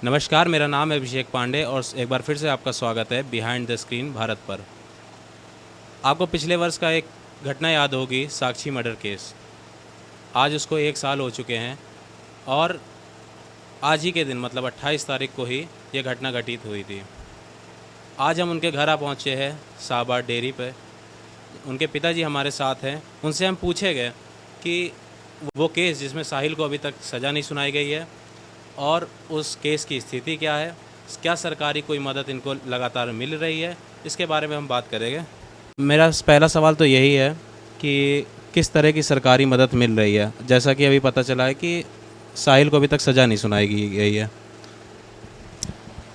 नमस्कार, मेरा नाम है अभिषेक पांडे और एक बार फिर से आपका स्वागत है बिहाइंड द स्क्रीन भारत पर। आपको पिछले वर्ष का एक घटना याद होगी, साक्षी मर्डर केस। आज उसको 1 साल हो चुके हैं और आज ही के दिन मतलब 28 तारीख को ही ये घटना घटित हुई थी। आज हम उनके घर आ पहुँचे हैं शाहबाद डेयरी पे। उनके पिताजी हमारे साथ हैं। उनसे हम पूछे गए कि वो केस जिसमें साहिल को अभी तक सज़ा नहीं सुनाई गई है और उस केस की स्थिति क्या है, क्या सरकारी कोई मदद इनको लगातार मिल रही है, इसके बारे में हम बात करेंगे। मेरा पहला सवाल तो यही है कि किस तरह की सरकारी मदद मिल रही है, जैसा कि अभी पता चला है कि साहिल को अभी तक सज़ा नहीं सुनाई गई है।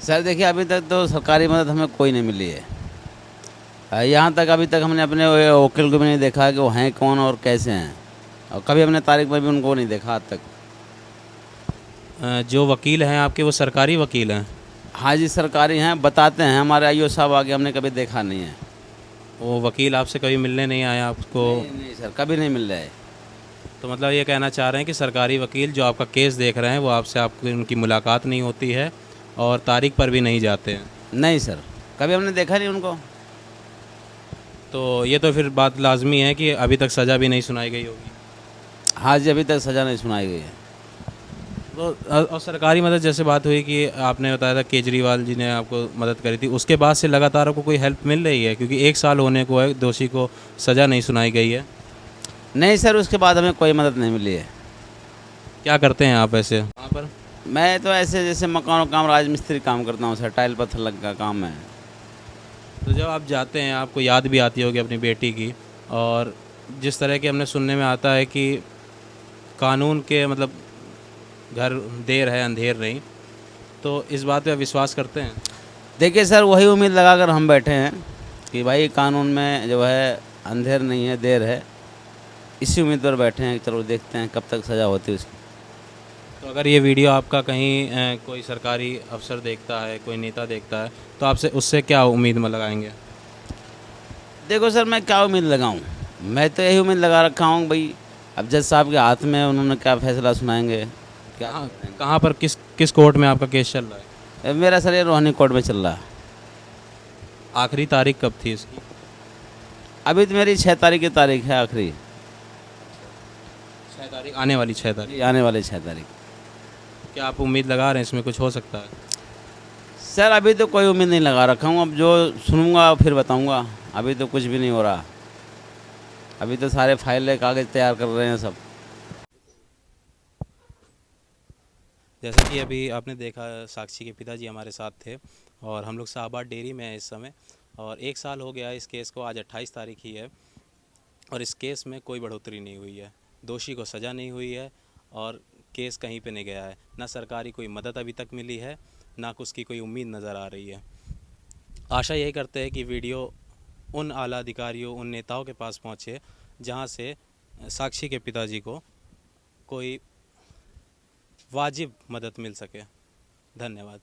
सर देखिए, अभी तक तो सरकारी मदद हमें कोई नहीं मिली है। यहाँ तक अभी तक हमने अपने वकील को भी नहीं देखा कि वो हैं कौन और कैसे हैं, और कभी हमने तारीख में भी उनको नहीं देखा आज तक। जो वकील हैं आपके, वो सरकारी वकील हैं? हाँ जी, सरकारी हैं, बताते हैं। हमारे आईओ साहब आगे हमने कभी देखा नहीं है। वो वकील आपसे कभी मिलने नहीं आया आपको? नहीं सर, कभी नहीं मिल रहा है। तो मतलब ये कहना चाह रहे हैं कि सरकारी वकील जो आपका केस देख रहे हैं वो आपसे आपकी उनकी मुलाकात नहीं होती है और तारीख पर भी नहीं जाते हैं? नहीं सर, कभी हमने देखा नहीं उनको। तो ये तो फिर बात लाजमी है कि अभी तक सज़ा भी नहीं सुनाई गई होगी। हाँ जी, अभी तक सज़ा नहीं सुनाई गई है। तो और सरकारी मदद जैसे बात हुई कि आपने बताया था केजरीवाल जी ने आपको मदद करी थी, उसके बाद से लगातार आपको कोई हेल्प मिल रही है? क्योंकि 1 साल होने को है, दोषी को सज़ा नहीं सुनाई गई है। नहीं सर, उसके बाद हमें कोई मदद नहीं मिली है। क्या करते हैं आप ऐसे वहाँ पर? मैं तो ऐसे जैसे मकानों काम, राजमिस्त्री काम करता हूँ सर, टाइल पत्थर लग का काम है। तो जब आप जाते हैं आपको याद भी आती होगी अपनी बेटी की, और जिस तरह के हमने सुनने में आता है कि कानून के मतलब घर देर है अंधेर नहीं, तो इस बात पे आप विश्वास करते हैं? देखिए सर, वही उम्मीद लगाकर हम बैठे हैं कि भाई कानून में जो है अंधेर नहीं है, देर है। इसी उम्मीद पर बैठे हैं कि चलो देखते हैं कब तक सज़ा होती है उसकी। तो अगर ये वीडियो आपका कहीं कोई सरकारी अफसर देखता है, कोई नेता देखता है, तो आपसे उससे क्या उम्मीद में लगाएंगे? देखो सर, मैं क्या उम्मीद लगाऊं? मैं तो यही उम्मीद लगा रखा हूँ भाई, अब जज साहब के हाथ में है, उन्होंने क्या फैसला सुनाएंगे। क्या कहाँ पर किस कोर्ट में आपका केस चल रहा है? मेरा सर ये रोहिणी कोर्ट में चल रहा है। आखिरी तारीख कब थी इसकी? अभी तो मेरी 6 तारीख की तारीख है आखिरी। 6 तारीख, आने वाली 6 तारीख। आने वाले 6 तारीख। क्या आप उम्मीद लगा रहे हैं इसमें कुछ हो सकता है? सर अभी तो कोई उम्मीद नहीं लगा रखा हूँ, अब जो सुनूंगा फिर बताऊंगा। अभी तो कुछ भी नहीं हो रहा। अभी तो सारे फाइल कागज़ तैयार कर रहे हैं सब। जैसा कि अभी आपने देखा, साक्षी के पिताजी हमारे साथ थे और हम लोग शाहबाद डेयरी में हैं इस समय, और 1 साल हो गया इस केस को। आज 28 तारीख ही है और इस केस में कोई बढ़ोतरी नहीं हुई है, दोषी को सज़ा नहीं हुई है और केस कहीं पे नहीं गया है। ना सरकारी कोई मदद अभी तक मिली है, ना उसकी कोई उम्मीद नज़र आ रही है। आशा यही करते हैं कि वीडियो उन आला अधिकारियों, उन नेताओं के पास पहुँचे जहाँ से साक्षी के पिताजी को कोई वाजिब मदद मिल सके। धन्यवाद।